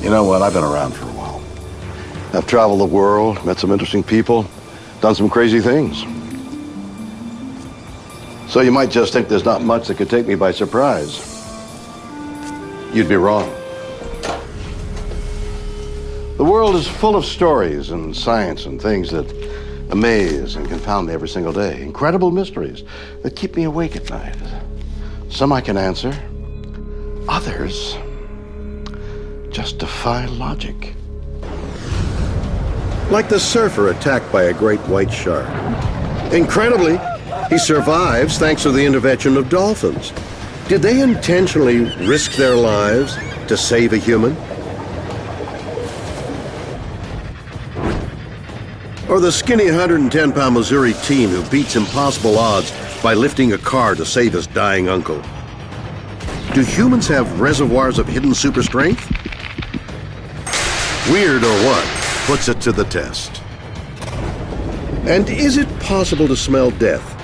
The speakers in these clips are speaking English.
You know what? I've been around for a while. I've traveled the world, met some interesting people, done some crazy things. So you might just think there's not much that could take me by surprise. You'd be wrong. The world is full of stories and science and things that amaze and confound me every single day. Incredible mysteries that keep me awake at night. Some I can answer. Others just defy logic. Like the surfer attacked by a great white shark. Incredibly, he survives thanks to the intervention of dolphins. Did they intentionally risk their lives to save a human? Or the skinny 110-pound Missouri teen who beats impossible odds by lifting a car to save his dying uncle? Do humans have reservoirs of hidden super strength? Weird or what puts it to the test? And is it possible to smell death?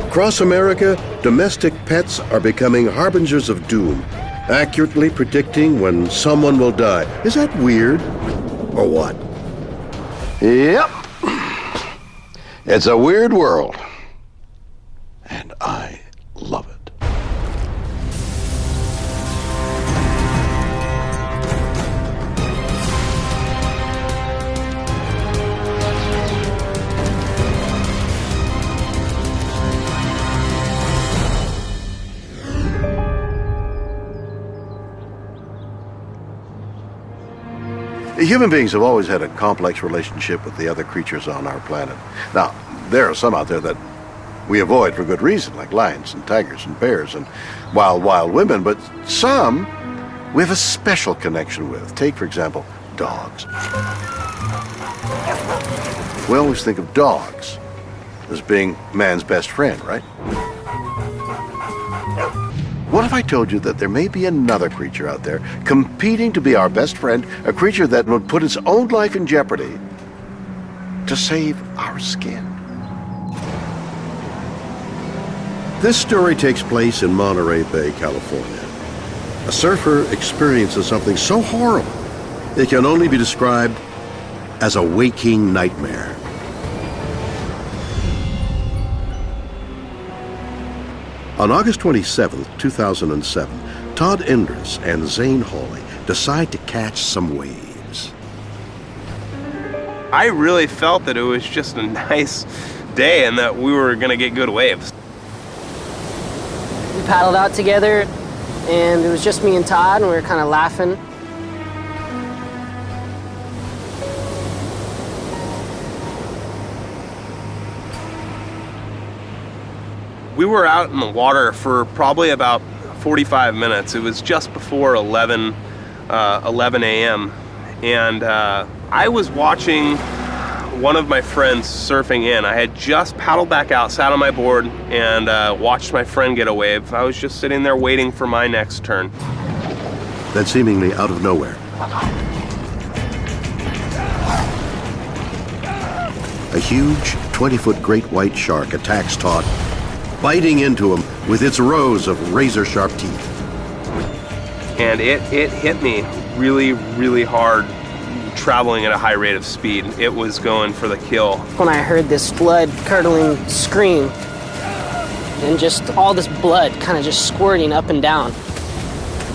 Across America, domestic pets are becoming harbingers of doom, accurately predicting when someone will die. Is that weird or what? Yep. It's a weird world, and I love it. Human beings have always had a complex relationship with the other creatures on our planet. Now, there are some out there that we avoid for good reason, like lions and tigers and bears and wild women, but some we have a special connection with. Take, for example, dogs. We always think of dogs as being man's best friend, right? What if I told you that there may be another creature out there competing to be our best friend, a creature that would put its own life in jeopardy to save our skin? This story takes place in Monterey Bay, California. A surfer experiences something so horrible it can only be described as a waking nightmare. On August 27, 2007, Todd Endress and Zane Hawley decide to catch some waves. I really felt that it was just a nice day and that we were going to get good waves. We paddled out together, and it was just me and Todd, and we were kind of laughing. We were out in the water for probably about 45 minutes. It was just before 11 a.m. And I was watching one of my friends surfing in. I had just paddled back out, sat on my board, and watched my friend get a wave. I was just sitting there waiting for my next turn. Then seemingly out of nowhere, a huge 20-foot great white shark attacks Todd, biting into him with its rows of razor-sharp teeth. And it hit me really, really hard, traveling at a high rate of speed. It was going for the kill. When I heard this blood-curdling scream, and just all this blood kind of just squirting up and down.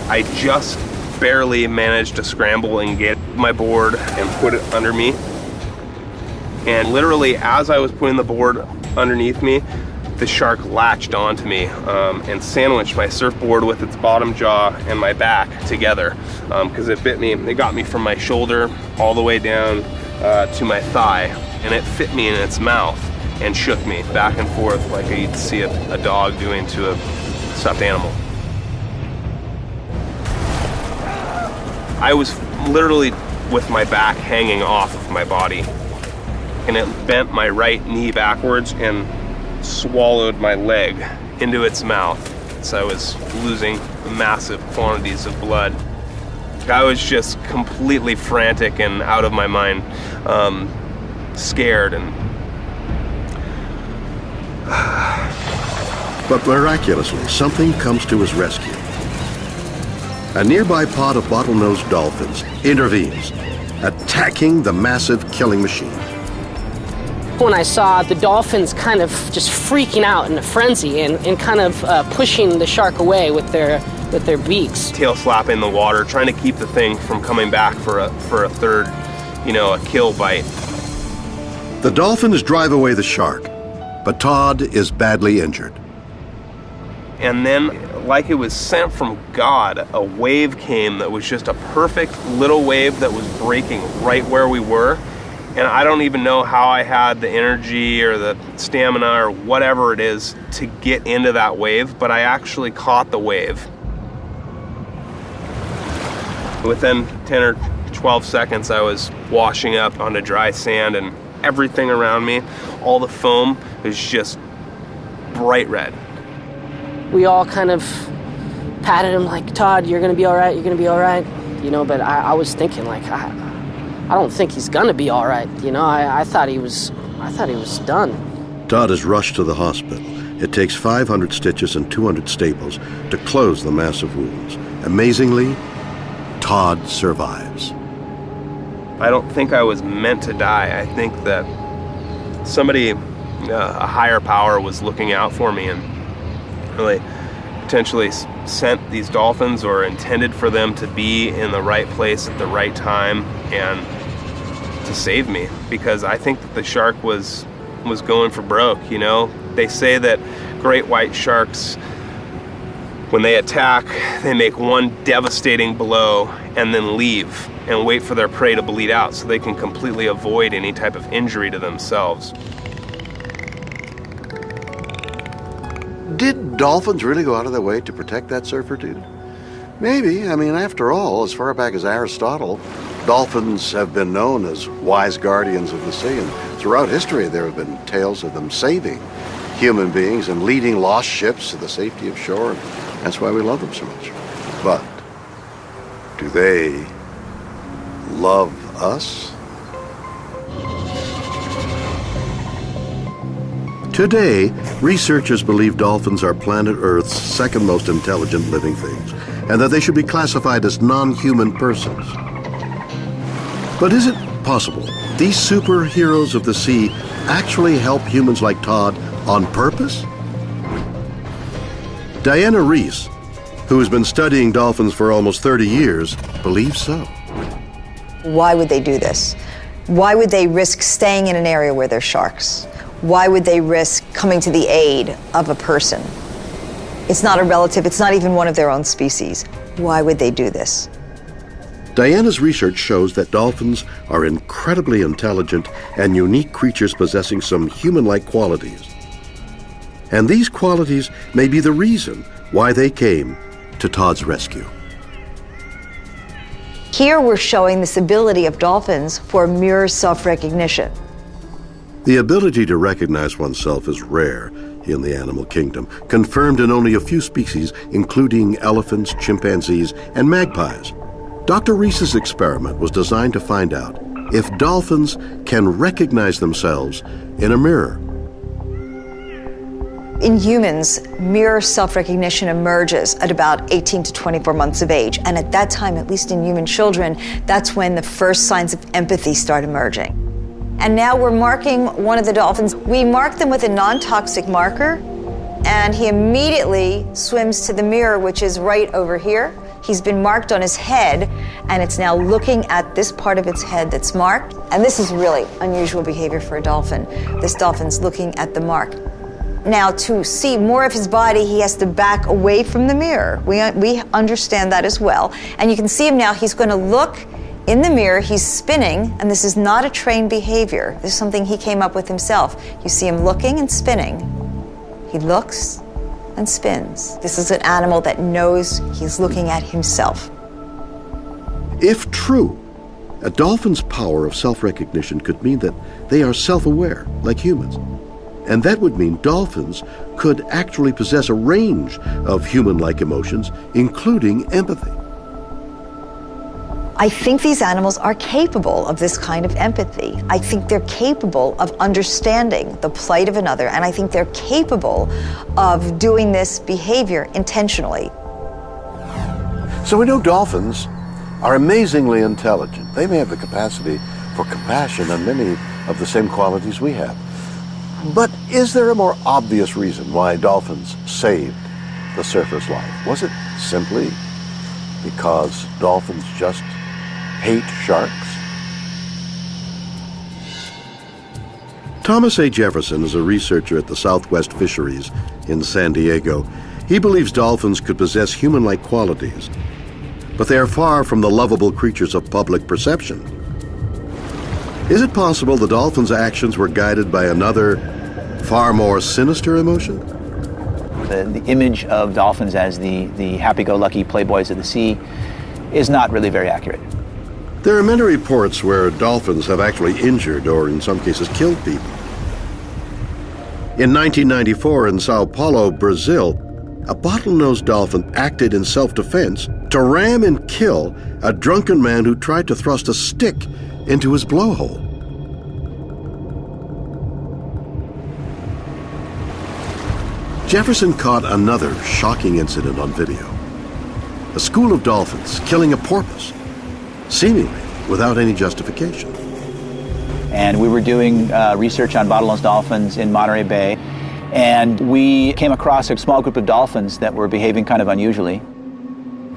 I just barely managed to scramble and get my board and put it under me. And literally, as I was putting the board underneath me, the shark latched onto me and sandwiched my surfboard with its bottom jaw and my back together because it bit me. It got me from my shoulder all the way down to my thigh, and it fit me in its mouth and shook me back and forth like you'd see a dog doing to a stuffed animal. I was literally with my back hanging off of my body, and it bent my right knee backwards and swallowed my leg into its mouth. So I was losing massive quantities of blood. I was just completely frantic and out of my mind, scared. But miraculously, something comes to his rescue. a nearby pod of bottlenose dolphins intervenes, attacking the massive killing machine. When I saw the dolphins kind of just freaking out in a frenzy and kind of pushing the shark away with their beaks. Tail slapping the water, trying to keep the thing from coming back for a third, a kill bite. The dolphins drive away the shark, but Todd is badly injured. And then, like it was sent from God, a wave came that was just a perfect little wave that was breaking right where we were. And I don't even know how I had the energy or the stamina or whatever it is to get into that wave, but I actually caught the wave. Within 10 or 12 seconds, I was washing up onto dry sand, and everything around me, all the foam, was just bright red. We all kind of patted him like, Todd, you're gonna be all right, you're gonna be all right. But I was thinking like, I don't think he's gonna be all right. I thought he was done. Todd is rushed to the hospital. It takes 500 stitches and 200 staples to close the massive wounds. Amazingly, Todd survives. I don't think I was meant to die. I think that somebody, a higher power, was looking out for me and really potentially sent these dolphins or intended for them to be in the right place at the right time and to save me, because I think that the shark was going for broke. They say that great white sharks, when they attack, they make one devastating blow and then leave and wait for their prey to bleed out so they can completely avoid any type of injury to themselves. Did dolphins really go out of their way to protect that surfer dude? Maybe. After all, as far back as Aristotle, dolphins have been known as wise guardians of the sea, and throughout history there have been tales of them saving human beings and leading lost ships to the safety of shore. That's why we love them so much. But do they love us? Today, researchers believe dolphins are planet Earth's second most intelligent living things, and that they should be classified as non-human persons. But is it possible these superheroes of the sea actually help humans like Todd on purpose? Diana Reese, who has been studying dolphins for almost 30 years, believes so. Why would they do this? Why would they risk staying in an area where there's sharks? Why would they risk coming to the aid of a person? It's not a relative, it's not even one of their own species. Why would they do this? Diana's research shows that dolphins are incredibly intelligent and unique creatures possessing some human-like qualities. And these qualities may be the reason why they came to Todd's rescue. Here we're showing this ability of dolphins for mirror self-recognition. The ability to recognize oneself is rare in the animal kingdom, confirmed in only a few species, including elephants, chimpanzees, and magpies. Dr. Reese's experiment was designed to find out if dolphins can recognize themselves in a mirror. In humans, mirror self-recognition emerges at about 18 to 24 months of age. And at that time, at least in human children, that's when the first signs of empathy start emerging. And now we're marking one of the dolphins. We mark them with a non-toxic marker, and he immediately swims to the mirror, which is right over here. He's been marked on his head, and it's now looking at this part of its head that's marked. And this is really unusual behavior for a dolphin. This dolphin's looking at the mark. Now, to see more of his body, he has to back away from the mirror. We understand that as well. And you can see him now. He's going to look in the mirror. He's spinning, and this is not a trained behavior. This is something he came up with himself. You see him looking and spinning. He looks and spins. This is an animal that knows he's looking at himself. If true, a dolphin's power of self-recognition could mean that they are self-aware, like humans. And that would mean dolphins could actually possess a range of human-like emotions, including empathy. I think these animals are capable of this kind of empathy. I think they're capable of understanding the plight of another, and I think they're capable of doing this behavior intentionally. So we know dolphins are amazingly intelligent. They may have the capacity for compassion and many of the same qualities we have. But is there a more obvious reason why dolphins saved the surfer's life? Was it simply because dolphins just hate sharks? Thomas A. Jefferson is a researcher at the Southwest Fisheries in San Diego. He believes dolphins could possess human-like qualities, but they are far from the lovable creatures of public perception. Is it possible the dolphins' actions were guided by another, far more sinister emotion? The image of dolphins as the happy-go-lucky playboys of the sea is not really very accurate. There are many reports where dolphins have actually injured or in some cases killed people. In 1994 in Sao Paulo, Brazil, a bottlenose dolphin acted in self-defense to ram and kill a drunken man who tried to thrust a stick into his blowhole. Jefferson caught another shocking incident on video. A school of dolphins killing a porpoise, seemingly without any justification. And we were doing research on bottlenose dolphins in Monterey Bay, and we came across a small group of dolphins that were behaving kind of unusually.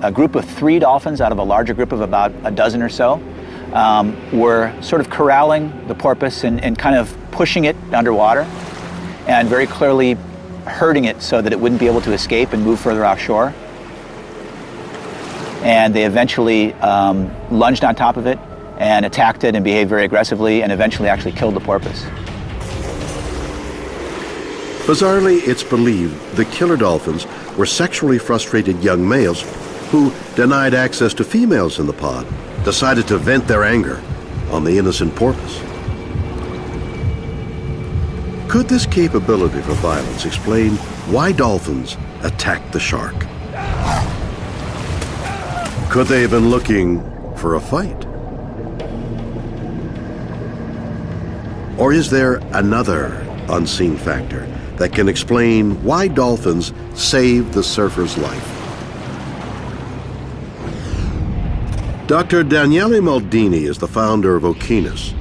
A group of 3 dolphins out of a larger group of about a dozen or so were sort of corralling the porpoise and kind of pushing it underwater and very clearly hurting it so that it wouldn't be able to escape and move further offshore. And they eventually lunged on top of it and attacked it and behaved very aggressively and eventually actually killed the porpoise. Bizarrely, it's believed the killer dolphins were sexually frustrated young males who, denied access to females in the pod, decided to vent their anger on the innocent porpoise. Could this capability for violence explain why dolphins attacked the shark? Could they have been looking for a fight? Or is there another unseen factor that can explain why dolphins saved the surfer's life? Dr. Daniele Maldini is the founder of Okeanos,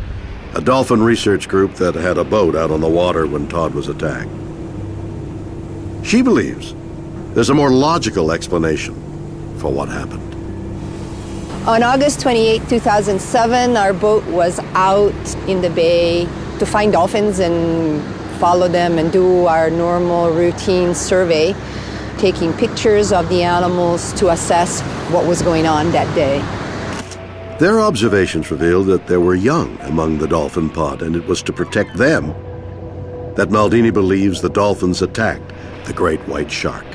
a dolphin research group that had a boat out on the water when Todd was attacked. She believes there's a more logical explanation for what happened. On August 28, 2007, our boat was out in the bay to find dolphins and follow them and do our normal routine survey, taking pictures of the animals to assess what was going on that day. Their observations revealed that there were young among the dolphin pod, and it was to protect them that Maldini believes the dolphins attacked the great white shark.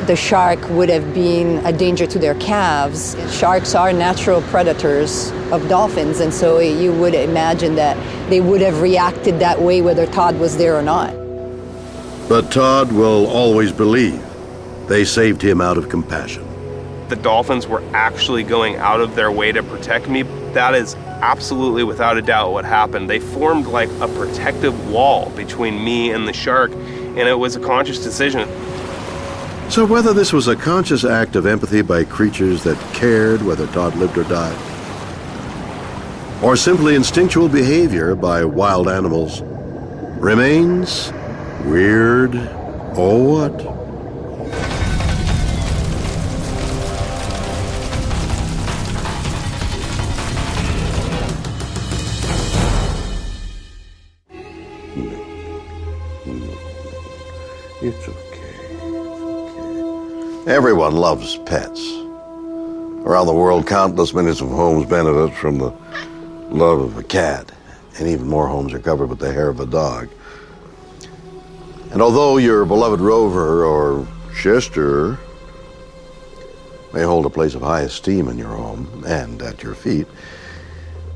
The shark would have been a danger to their calves. Sharks are natural predators of dolphins, and so you would imagine that they would have reacted that way whether Todd was there or not. But Todd will always believe they saved him out of compassion. The dolphins were actually going out of their way to protect me. That is absolutely, without a doubt, what happened. They formed like a protective wall between me and the shark, and it was a conscious decision. So whether this was a conscious act of empathy by creatures that cared whether Todd lived or died, or simply instinctual behavior by wild animals, remains weird or what? It's okay. Everyone loves pets. Around the world, countless millions of homes benefit from the love of a cat, and even more homes are covered with the hair of a dog. And although your beloved Rover or Chester may hold a place of high esteem in your home and at your feet,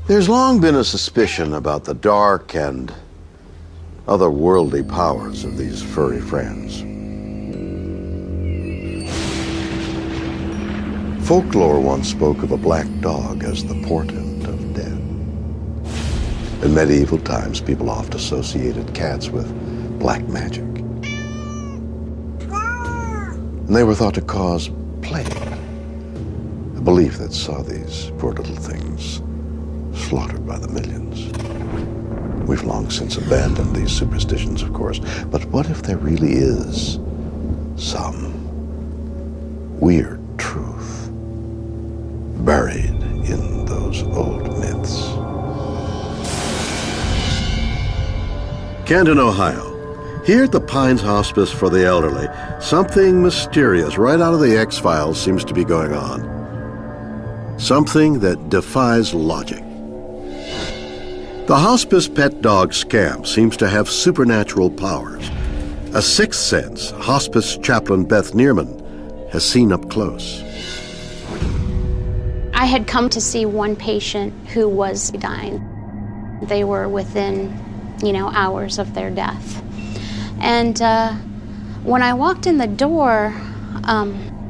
there's long been a suspicion about the dark and otherworldly powers of these furry friends. Folklore once spoke of a black dog as the portent of death. In medieval times, people oft associated cats with black magic. And they were thought to cause plague belief that saw these poor little things slaughtered by the millions. We've long since abandoned these superstitions, of course, but what if there really is some weird truth buried in those old myths? Canton, Ohio. Here at the Pines Hospice for the Elderly, something mysterious right out of the X-Files seems to be going on. Something that defies logic. The hospice pet dog Scamp seems to have supernatural powers. A sixth sense hospice chaplain Beth Neerman has seen up close. I had come to see one patient who was dying. They were within, hours of their death. And when I walked in the door,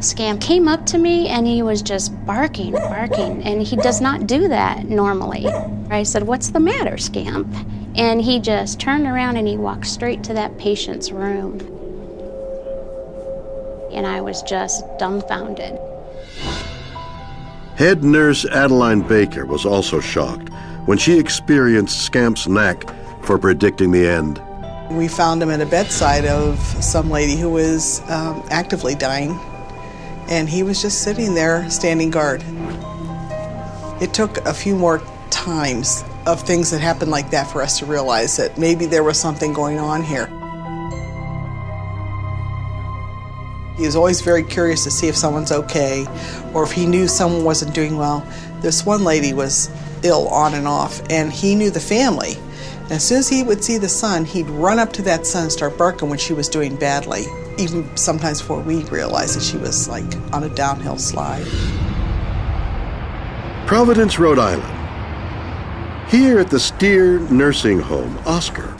Scamp came up to me and he was just barking, and he does not do that normally. I said, "What's the matter, Scamp?" And he just turned around and he walked straight to that patient's room. And I was just dumbfounded. Head nurse Adeline Baker was also shocked when she experienced Scamp's knack for predicting the end. We found him at a bedside of some lady who was actively dying, and he was just sitting there standing guard. It took a few more times of things that happened like that for us to realize that maybe there was something going on here. He was always very curious to see if someone's okay or if he knew someone wasn't doing well. This one lady was ill on and off, and he knew the family. And as soon as he would see the son, he'd run up to that son and start barking when she was doing badly, even sometimes before we realized that she was like on a downhill slide. Providence, Rhode Island. Here at the Steer Nursing Home, Oscar,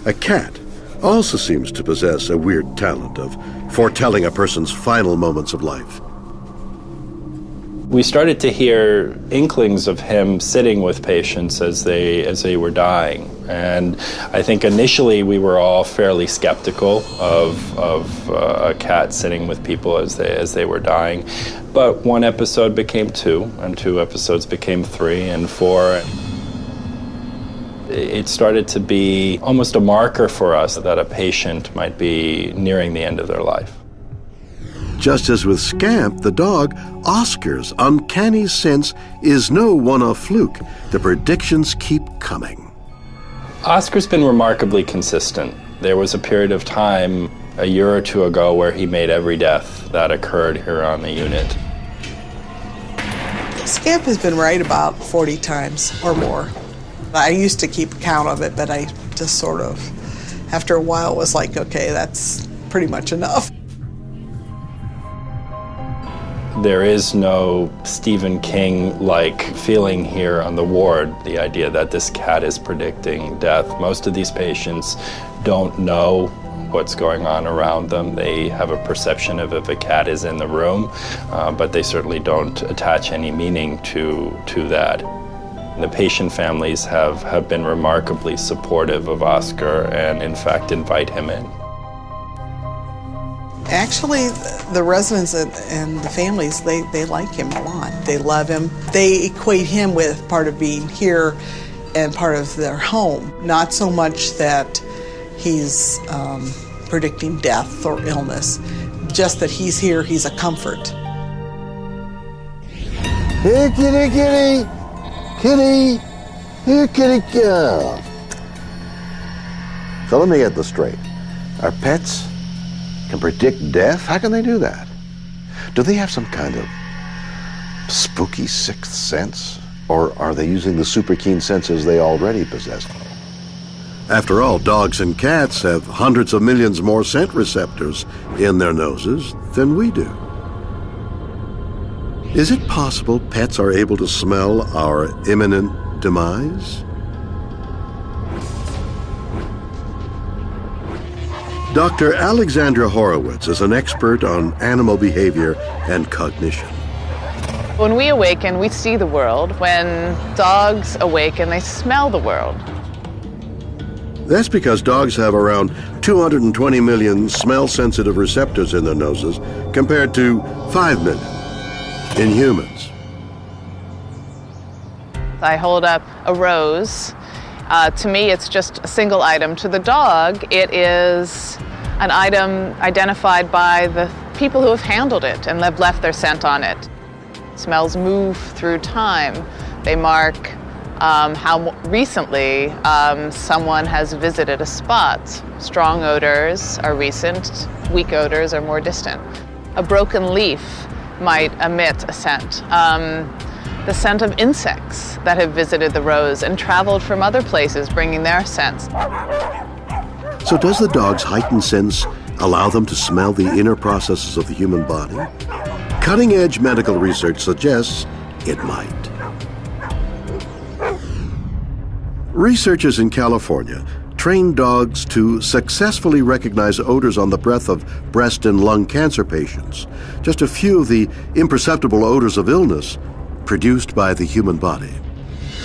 a cat, also seems to possess a weird talent of foretelling a person's final moments of life. We started to hear inklings of him sitting with patients as they were dying. And I think initially we were all fairly skeptical of a cat sitting with people as they were dying. But one episode became two, and two episodes became three and four. It started to be almost a marker for us that a patient might be nearing the end of their life. Just as with Scamp, the dog, Oscar's uncanny sense is no one-off fluke. The predictions keep coming. Oscar's been remarkably consistent. There was a period of time a year or two ago where he made every death that occurred here on the unit. Scamp has been right about 40 times or more. I used to keep count of it, but I just sort of, after a while, was like, okay, that's pretty much enough. There is no Stephen King-like feeling here on the ward, the idea that this cat is predicting death. Most of these patients don't know what's going on around them. They have a perception of if a cat is in the room, but they certainly don't attach any meaning to that. The patient families have been remarkably supportive of Oscar and, in fact, invite him in. Actually, the residents and the families, they like him a lot. They love him. They equate him with part of being here and part of their home. Not so much that he's predicting death or illness, just that he's here, he's a comfort. Hey, kitty, kitty! Kitty! Here, kitty, kitty! So let me get this straight. Our pets can predict death? How can they do that? Do they have some kind of spooky sixth sense? Or are they using the super keen senses they already possess? After all, dogs and cats have hundreds of millions more scent receptors in their noses than we do. Is it possible pets are able to smell our imminent demise? Dr. Alexandra Horowitz is an expert on animal behavior and cognition. When we awaken, we see the world. When dogs awaken, they smell the world. That's because dogs have around 220 million smell-sensitive receptors in their noses compared to 5 million in humans. I hold up a rose. To me, it's just a single item. To the dog, it is an item identified by the people who have handled it and have left their scent on it. Smells move through time. They mark how recently someone has visited a spot. Strong odors are recent, weak odors are more distant. A broken leaf might emit a scent. The scent of insects that have visited the rose and traveled from other places bringing their scents. So does the dog's heightened sense allow them to smell the inner processes of the human body? Cutting-edge medical research suggests it might. Researchers in California trained dogs to successfully recognize odors on the breath of breast and lung cancer patients, just a few of the imperceptible odors of illness produced by the human body.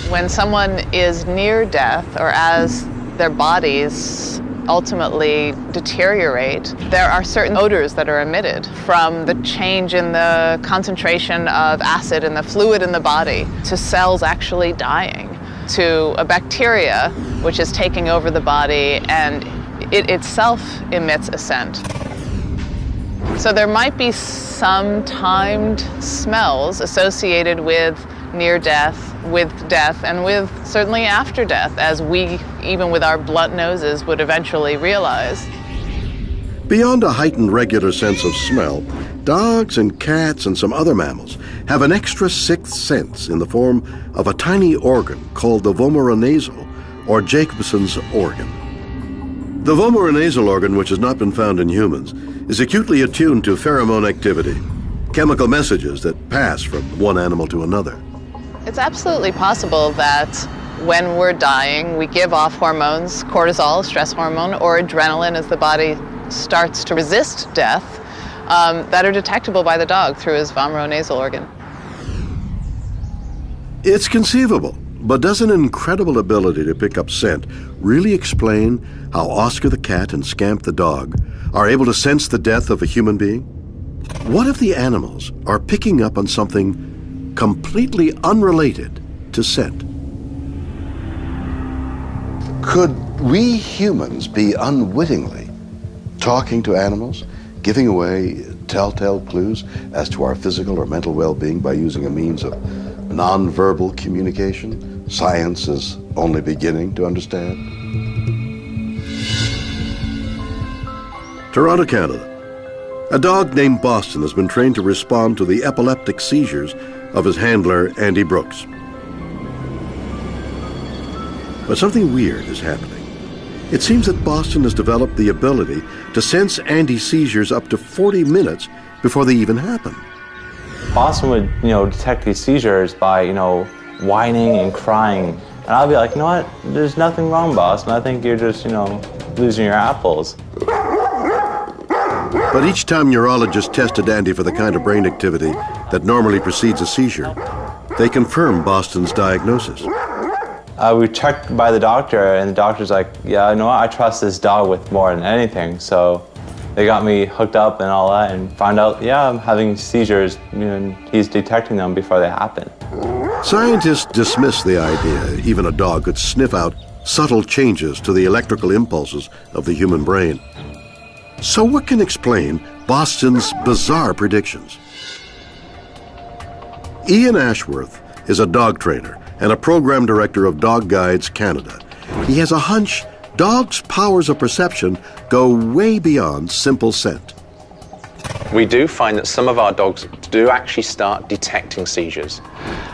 When someone is near death or as their bodies ultimately deteriorate, there are certain odors that are emitted, from the change in the concentration of acid in the fluid in the body to cells actually dying, to a bacteria which is taking over the body and it itself emits a scent. So there might be some timed smells associated with near death, with death, and with certainly after death, as we, even with our blunt noses, would eventually realize. Beyond a heightened regular sense of smell, dogs and cats and some other mammals have an extra sixth sense in the form of a tiny organ called the vomeronasal, or Jacobson's organ. The vomeronasal organ, which has not been found in humans, is acutely attuned to pheromone activity, chemical messages that pass from one animal to another. It's absolutely possible that when we're dying, we give off hormones, cortisol, stress hormone, or adrenaline as the body starts to resist death, that are detectable by the dog through his vomeronasal organ. It's conceivable, but does an incredible ability to pick up scent really explain how Oscar the cat and Scamp the dog are able to sense the death of a human being? What if the animals are picking up on something completely unrelated to scent? Could we humans be unwittingly talking to animals, giving away telltale clues as to our physical or mental well-being by using a means of nonverbal communication science is only beginning to understand? Toronto, Canada. A dog named Boston has been trained to respond to the epileptic seizures of his handler, Andy Brooks. But something weird is happening. It seems that Boston has developed the ability to sense Andy's seizures up to 40 minutes before they even happen. Boston would, detect these seizures by, whining and crying. And I'll be like, you know what, there's nothing wrong, Boston. I think you're just, losing your apples. But each time neurologists tested Andy for the kind of brain activity that normally precedes a seizure, they confirmed Boston's diagnosis. We checked by the doctor, and the doctor's like, yeah, you know what, I trust this dog with more than anything. So they got me hooked up and all that and found out, yeah, I'm having seizures, and he's detecting them before they happen. Scientists dismiss the idea even a dog could sniff out subtle changes to the electrical impulses of the human brain. So what can explain Boston's bizarre predictions? Ian Ashworth is a dog trainer and a program director of Dog Guides Canada. He has a hunch dogs' powers of perception go way beyond simple scent. We do find that some of our dogs do actually start detecting seizures.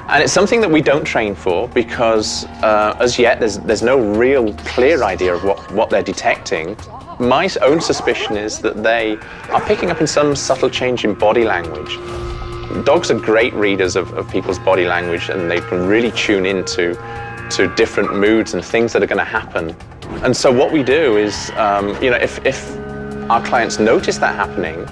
And it's something that we don't train for because as yet there's no real clear idea of what they're detecting. My own suspicion is that they are picking up in some subtle change in body language. Dogs are great readers of people's body language, and they can really tune into different moods and things that are going to happen. And so what we do is, if our clients notice that happening,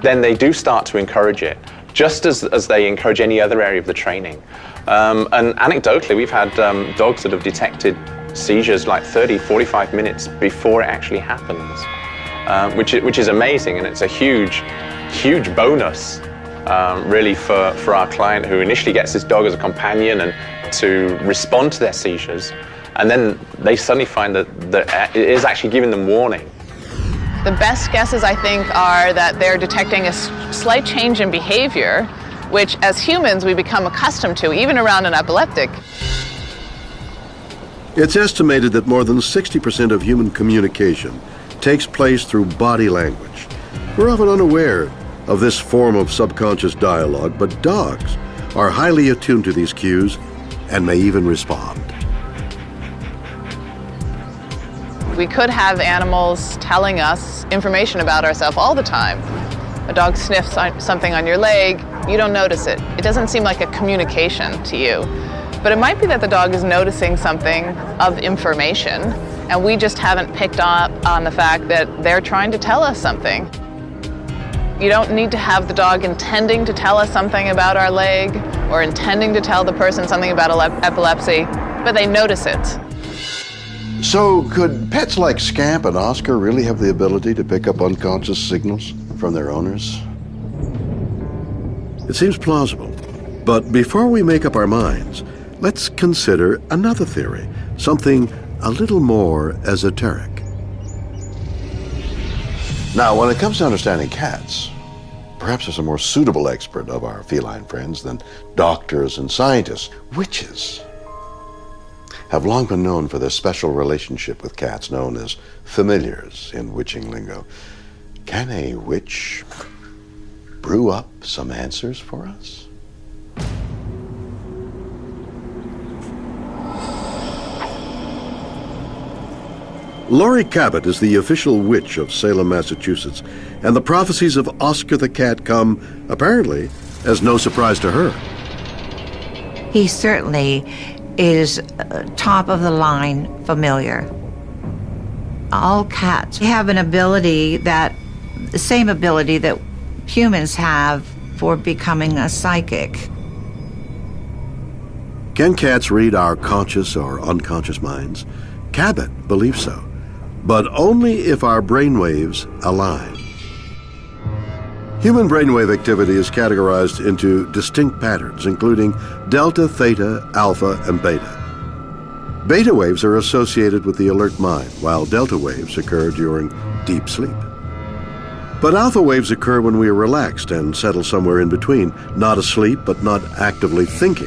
then they do start to encourage it, just as they encourage any other area of the training. And anecdotally, we've had dogs that have detected seizures like 30, 45 minutes before it actually happens, which is amazing, and it's a huge bonus really for our client, who initially gets this dog as a companion and to respond to their seizures, and then they suddenly find that it is actually giving them warning. The best guesses, I think, are that they're detecting a slight change in behavior, which as humans we become accustomed to, even around an epileptic. It's estimated that more than 60% of human communication takes place through body language. We're often unaware of this form of subconscious dialogue, but dogs are highly attuned to these cues and may even respond. We could have animals telling us information about ourselves all the time. A dog sniffs something on your leg, you don't notice it. It doesn't seem like a communication to you. But it might be that the dog is noticing something of information, and we just haven't picked up on the fact that they're trying to tell us something. You don't need to have the dog intending to tell us something about our leg or intending to tell the person something about epilepsy, but they notice it. So could pets like Scamp and Oscar really have the ability to pick up unconscious signals from their owners? It seems plausible. But before we make up our minds, let's consider another theory, something a little more esoteric. Now, when it comes to understanding cats, perhaps there's a more suitable expert of our feline friends than doctors and scientists. Witches have long been known for their special relationship with cats, known as familiars in witching lingo. Can a witch brew up some answers for us? Laurie Cabot is the official witch of Salem, Massachusetts, and the prophecies of Oscar the cat come, apparently, as no surprise to her. He certainly is top of the line familiar. All cats have an ability the same ability that humans have for becoming a psychic. Can cats read our conscious or unconscious minds? Cabot believes so, but only if our brainwaves align. Human brainwave activity is categorized into distinct patterns, including delta, theta, alpha, and beta. Beta waves are associated with the alert mind, while delta waves occur during deep sleep. But alpha waves occur when we are relaxed and settle somewhere in between, not asleep, but not actively thinking.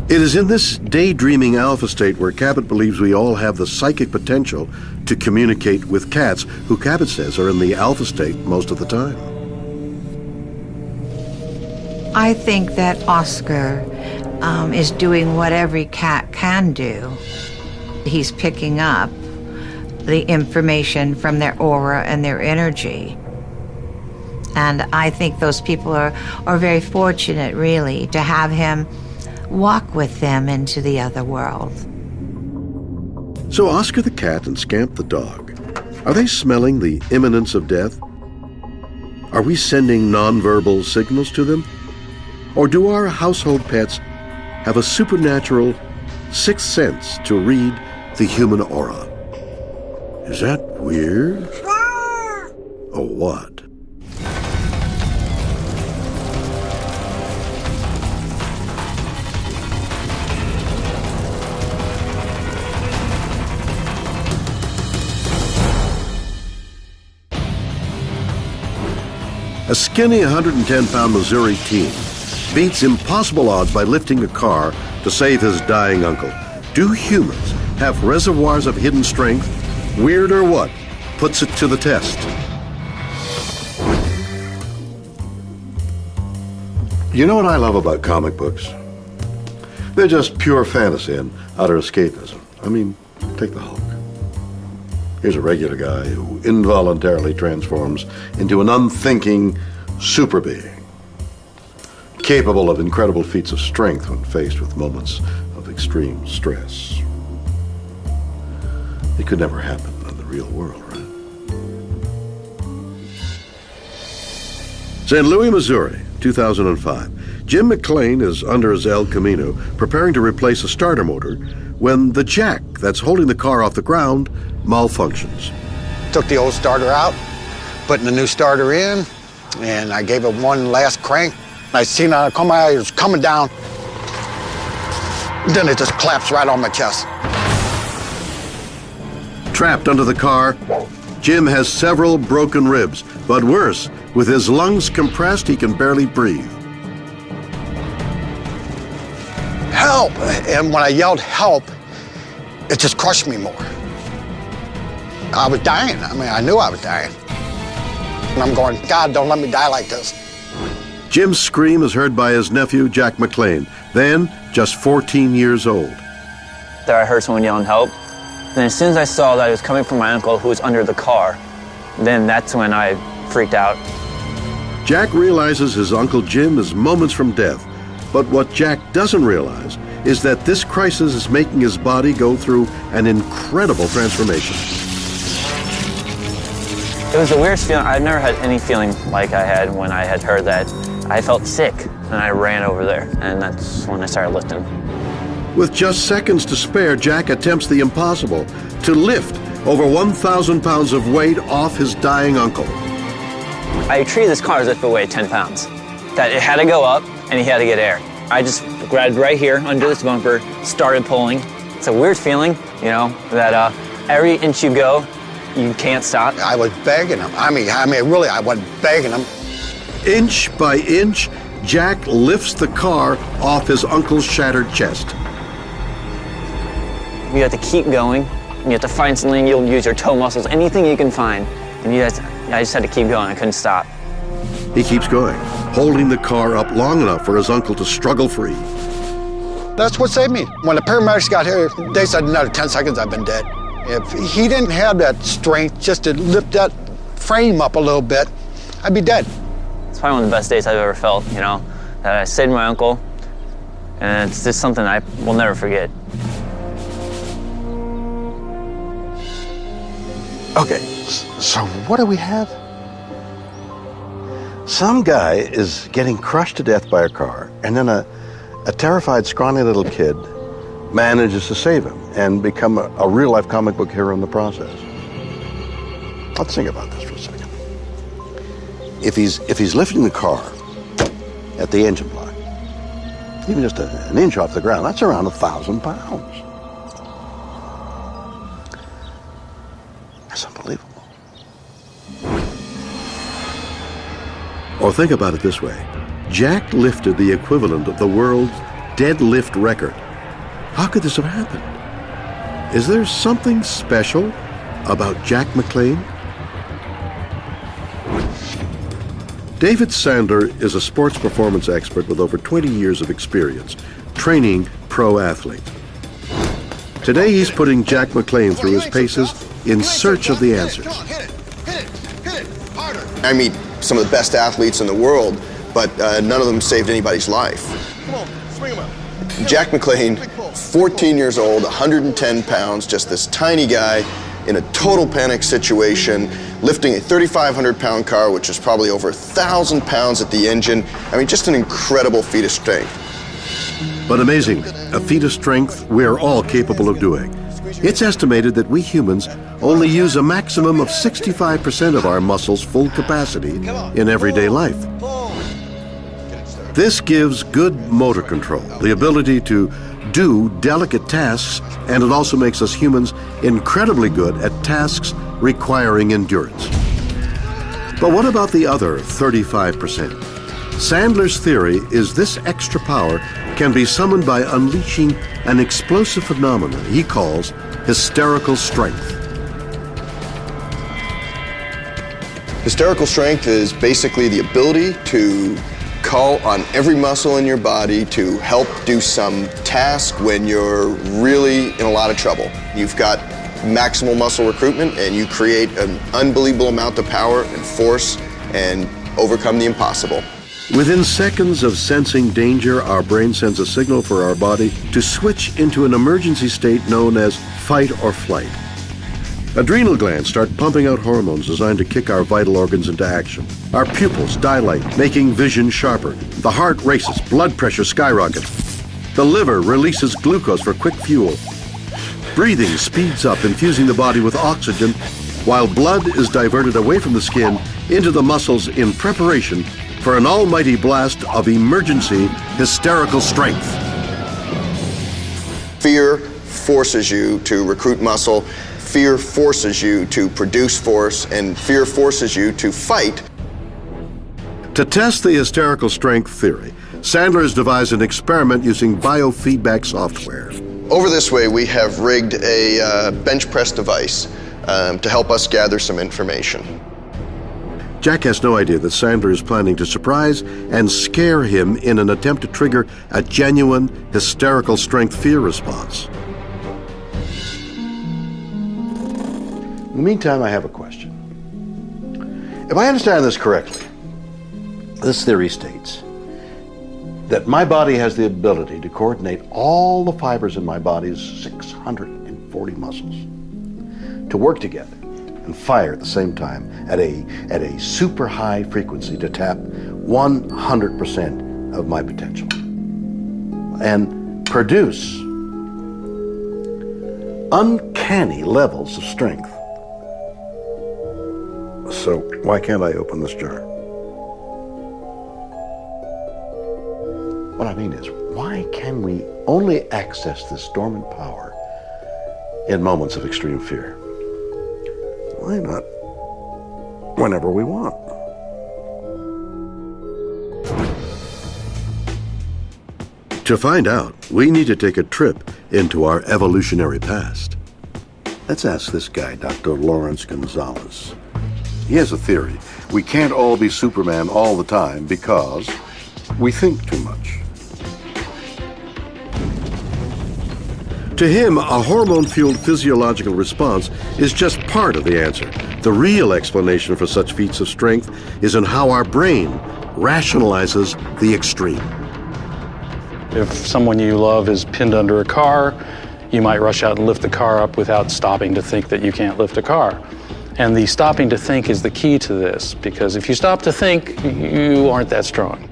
It is in this daydreaming alpha state where Cabot believes we all have the psychic potential to communicate with cats, who Cabot says are in the alpha state most of the time. I think that Oscar is doing what every cat can do. He's picking up the information from their aura and their energy. And I think those people are very fortunate, really, to have him walk with them into the other world. So Oscar the cat and Scamp the dog, are they smelling the imminence of death? Are we sending nonverbal signals to them? Or do our household pets have a supernatural sixth sense to read the human aura? Is that weird? Or what? A skinny 110-pound Missouri teen beats impossible odds by lifting a car to save his dying uncle. Do humans have reservoirs of hidden strength? Weird or what? Puts it to the test. You know what I love about comic books? They're just pure fantasy and utter escapism. I mean, take the Hulk. Here's a regular guy who involuntarily transforms into an unthinking super being, capable of incredible feats of strength when faced with moments of extreme stress. It could never happen in the real world, right? St. Louis, Missouri, 2005. Jim McLean is under his El Camino preparing to replace a starter motor when the jack that's holding the car off the ground malfunctions. Took the old starter out, putting the new starter in, and I gave it one last crank. I seen it was coming down Then it just collapsed right on my chest. Trapped under the car, Jim has several broken ribs, but worse, with his lungs compressed, he can barely breathe. Help! And when I yelled help, it just crushed me more. I was dying. I mean, I knew I was dying. And I'm going, God, don't let me die like this. Jim's scream is heard by his nephew, Jack McLean, then just 14 years old. There I heard someone yelling help. Then as soon as I saw that it was coming from my uncle who was under the car, then that's when I freaked out. Jack realizes his Uncle Jim is moments from death, but what Jack doesn't realize is that this crisis is making his body go through an incredible transformation. It was the weirdest feeling. I've never had any feeling like I had when I had heard that. I felt sick, and I ran over there, and that's when I started lifting. With just seconds to spare, Jack attempts the impossible, to lift over 1,000 pounds of weight off his dying uncle. I treated this car as if it weighed 10 pounds. That it had to go up, and he had to get air. I just grabbed right here under this bumper, started pulling. It's a weird feeling, you know, that every inch you go, you can't stop. I was begging him. I mean, really, I was begging him. Inch by inch, Jack lifts the car off his uncle's shattered chest. You have to keep going. You have to find something. You'll use your toe muscles, anything you can find. And I just had to keep going. I couldn't stop. He keeps going, holding the car up long enough for his uncle to struggle free. That's what saved me. When the paramedics got here, they said another 10 seconds I've been dead. If he didn't have that strength just to lift that frame up a little bit, I'd be dead. It's probably one of the best days I've ever felt, you know, that I saved my uncle. And it's just something I will never forget. Okay, so what do we have? Some guy is getting crushed to death by a car, and then a terrified, scrawny little kid manages to save him and become a real-life comic book hero in the process. Let's think about this for a second. If he's lifting the car at the engine block, even just an inch off the ground, that's around 1,000 pounds. That's unbelievable. Or think about it this way. Jack lifted the equivalent of the world's deadlift record. How could this have happened? Is there something special about Jack McLean? David Sandler is a sports performance expert with over 20 years of experience training pro athletes. Today he's putting Jack McLean through his paces in search of the answers. I meet some of the best athletes in the world, but none of them saved anybody's life. Jack McLean, 14 years old, 110 pounds, just this tiny guy in a total panic situation, lifting a 3,500-pound car, which is probably over 1,000 pounds at the engine. I mean, just an incredible feat of strength. But amazingly, a feat of strength we're all capable of doing. It's estimated that we humans only use a maximum of 65% of our muscles' full capacity in everyday life. This gives good motor control, the ability to do delicate tasks, and it also makes us humans incredibly good at tasks requiring endurance. But what about the other 35%? Sandler's theory is this extra power can be summoned by unleashing an explosive phenomenon he calls hysterical strength. Hysterical strength is basically the ability to call on every muscle in your body to help do some task when you're really in a lot of trouble. You've got maximal muscle recruitment and you create an unbelievable amount of power and force and overcome the impossible. Within seconds of sensing danger, our brain sends a signal for our body to switch into an emergency state known as fight or flight. Adrenal glands start pumping out hormones designed to kick our vital organs into action. Our pupils dilate, making vision sharper. The heart races, blood pressure skyrockets. The liver releases glucose for quick fuel. Breathing speeds up, infusing the body with oxygen, while blood is diverted away from the skin into the muscles in preparation for an almighty blast of emergency hysterical strength. Fear forces you to recruit muscle, fear forces you to produce force, and fear forces you to fight. To test the hysterical strength theory, Sandler has devised an experiment using biofeedback software. Over this way, we have rigged a bench press device to help us gather some information. Jack has no idea that Sandler is planning to surprise and scare him in an attempt to trigger a genuine hysterical strength fear response. In the meantime, I have a question. If I understand this correctly, this theory states that my body has the ability to coordinate all the fibers in my body's 640 muscles to work together and fire at the same time at a super high frequency to tap 100% of my potential and produce uncanny levels of strength. So why can't I open this jar? What I mean is, why can we only access this dormant power in moments of extreme fear? Why not whenever we want? To find out, we need to take a trip into our evolutionary past. Let's ask this guy, Dr. Lawrence Gonzalez. He has a theory. We can't all be Superman all the time because we think too much. To him, a hormone-fueled physiological response is just part of the answer. The real explanation for such feats of strength is in how our brain rationalizes the extreme. If someone you love is pinned under a car, you might rush out and lift the car up without stopping to think that you can't lift a car. And the stopping to think is the key to this, because if you stop to think, you aren't that strong.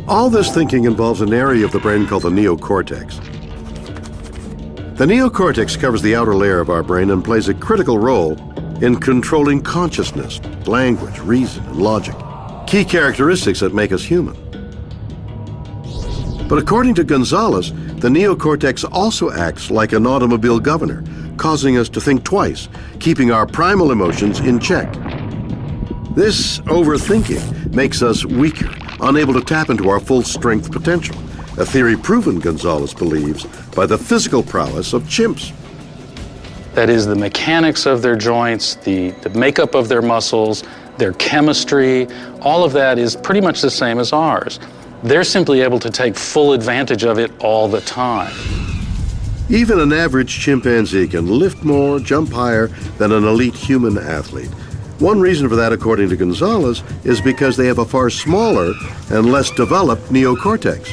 All this thinking involves an area of the brain called the neocortex. The neocortex covers the outer layer of our brain and plays a critical role in controlling consciousness, language, reason, and logic, key characteristics that make us human. But according to Gonzalez, the neocortex also acts like an automobile governor, causing us to think twice, keeping our primal emotions in check. This overthinking makes us weaker, unable to tap into our full strength potential, a theory proven, Gonzalez believes, by the physical prowess of chimps. That is, the mechanics of their joints, the makeup of their muscles, their chemistry, all of that is pretty much the same as ours. They're simply able to take full advantage of it all the time. Even an average chimpanzee can lift more, jump higher than an elite human athlete. One reason for that, according to Gonzalez, is because they have a far smaller and less developed neocortex.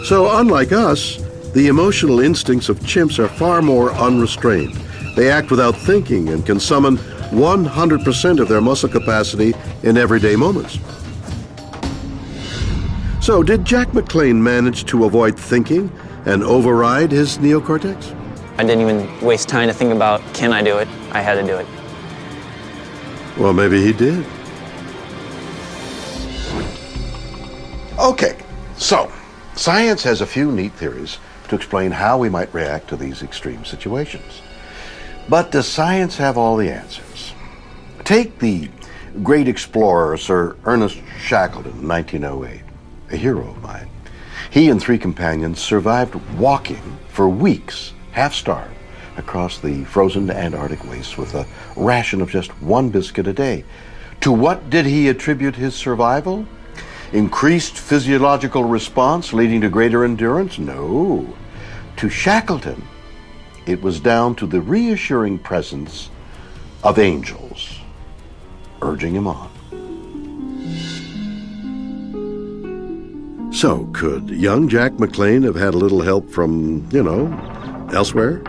So unlike us, the emotional instincts of chimps are far more unrestrained. They act without thinking and can summon 100% of their muscle capacity in everyday moments. So did Jack McClane manage to avoid thinking and override his neocortex? I didn't even waste time to think about, can I do it? I had to do it. Well, maybe he did. Okay, so science has a few neat theories to explain how we might react to these extreme situations. But does science have all the answers? Take the great explorer Sir Ernest Shackleton in 1908, a hero of mine. He and 3 companions survived walking for weeks, half-starved, across the frozen Antarctic wastes with a ration of just 1 biscuit a day. To what did he attribute his survival? Increased physiological response leading to greater endurance? No. To Shackleton, it was down to the reassuring presence of angels urging him on. So, could young Jack McClane have had a little help from, elsewhere?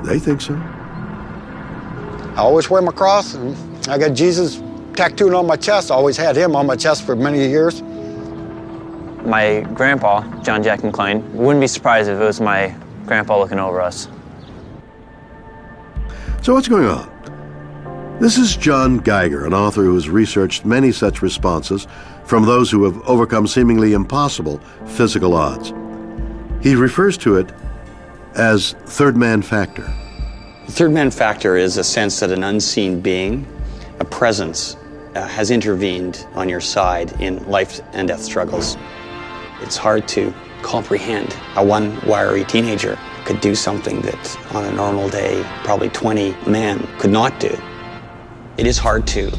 They think so. I always wear my cross, and I got Jesus tattooed on my chest. I always had him on my chest for many years. My grandpa, John Jack McClane, wouldn't be surprised if it was my grandpa looking over us. So what's going on? This is John Geiger, an author who has researched many such responses from those who have overcome seemingly impossible physical odds. He refers to it as third man factor. The third man factor is a sense that an unseen being, a presence, has intervened on your side in life and death struggles. It's hard to comprehend how one wiry teenager could do something that on a normal day probably 20 men could not do. It is hard to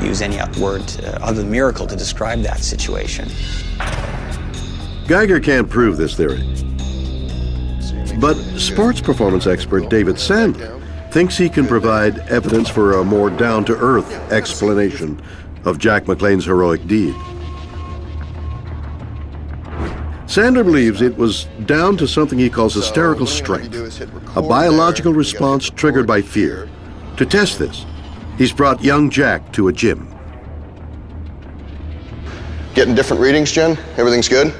use any word other than miracle to describe that situation. Geiger can't prove this theory, but sports performance expert David Sandler thinks he can provide evidence for a more down-to-earth explanation of Jack McLean's heroic deed. Sandler believes it was down to something he calls hysterical strength, a biological response triggered by fear. To test this, he's brought young Jack to a gym. Getting different readings, Jen? Everything's good?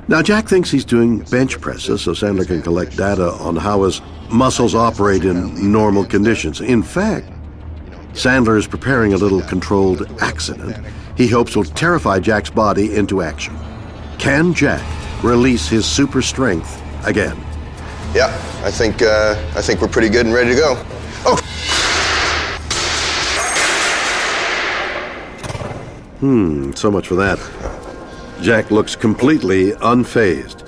Now, Jack thinks he's doing bench presses so Sandler can collect data on how his muscles operate in normal conditions. In fact, Sandler is preparing a little controlled accident he hopes will terrify Jack's body into action. Can Jack release his super strength again? Yeah, I think we're pretty good and ready to go. Oh! So much for that. Jack looks completely unfazed.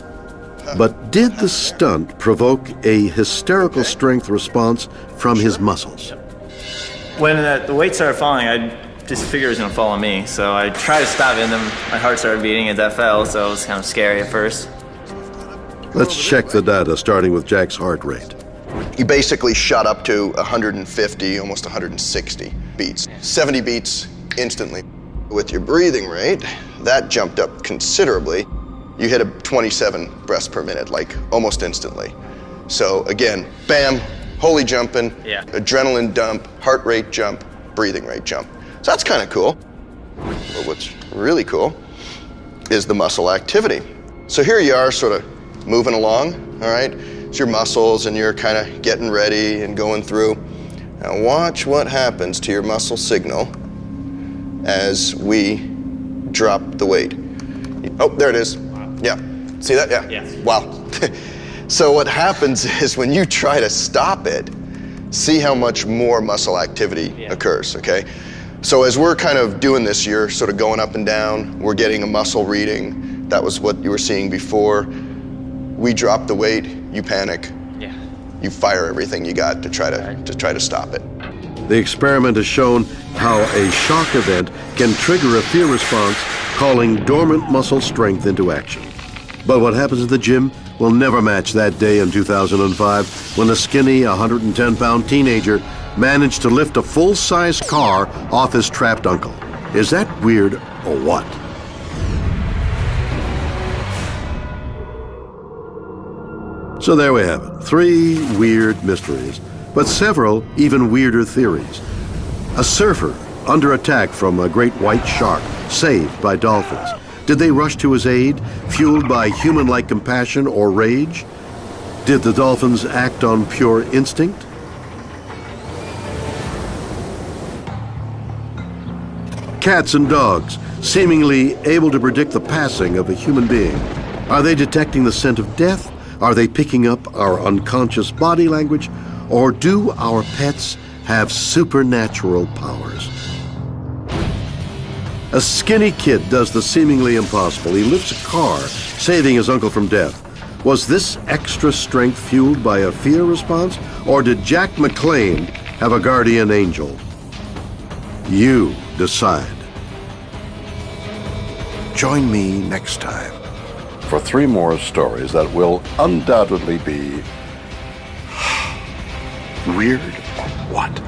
But did the stunt provoke a hysterical strength response from his muscles? When the weight started falling, I just figured it was going to fall on me. So I tried to stop it, and then my heart started beating as that fell, so it was kind of scary at first. Let's check the data, starting with Jack's heart rate. You basically shot up to 150, almost 160 beats. 70 beats instantly. With your breathing rate, that jumped up considerably. You hit a 27 breaths per minute, like almost instantly. So again, bam, holy jumping, adrenaline dump, heart rate jump, breathing rate jump. So that's kind of cool. But what's really cool is the muscle activity. So here you are sort of moving along, all right? It's your muscles and you're kind of getting ready and going through. Now watch what happens to your muscle signal as we drop the weight. Oh, there it is. Yeah. See that? Yeah. Yes. Wow. So what happens is when you try to stop it, see how much more muscle activity occurs, okay? So as we're kind of doing this, you're sort of going up and down, we're getting a muscle reading. That was what you were seeing before. We drop the weight, you panic. Yeah. You fire everything you got to try to stop it. The experiment has shown how a shock event can trigger a fear response, calling dormant muscle strength into action. But what happens at the gym will never match that day in 2005 when a skinny 110-pound teenager managed to lift a full-size car off his trapped uncle. Is that weird or what? So there we have it. 3 weird mysteries, but several even weirder theories. A surfer under attack from a great white shark, saved by dolphins. Did they rush to his aid, fueled by human-like compassion or rage? Did the dolphins act on pure instinct? Cats and dogs, seemingly able to predict the passing of a human being. Are they detecting the scent of death? Are they picking up our unconscious body language? Or do our pets have supernatural powers? A skinny kid does the seemingly impossible. He lifts a car, saving his uncle from death. Was this extra strength fueled by a fear response? Or did Jack McLean have a guardian angel? You decide. Join me next time for 3 more stories that will undoubtedly be weird or what?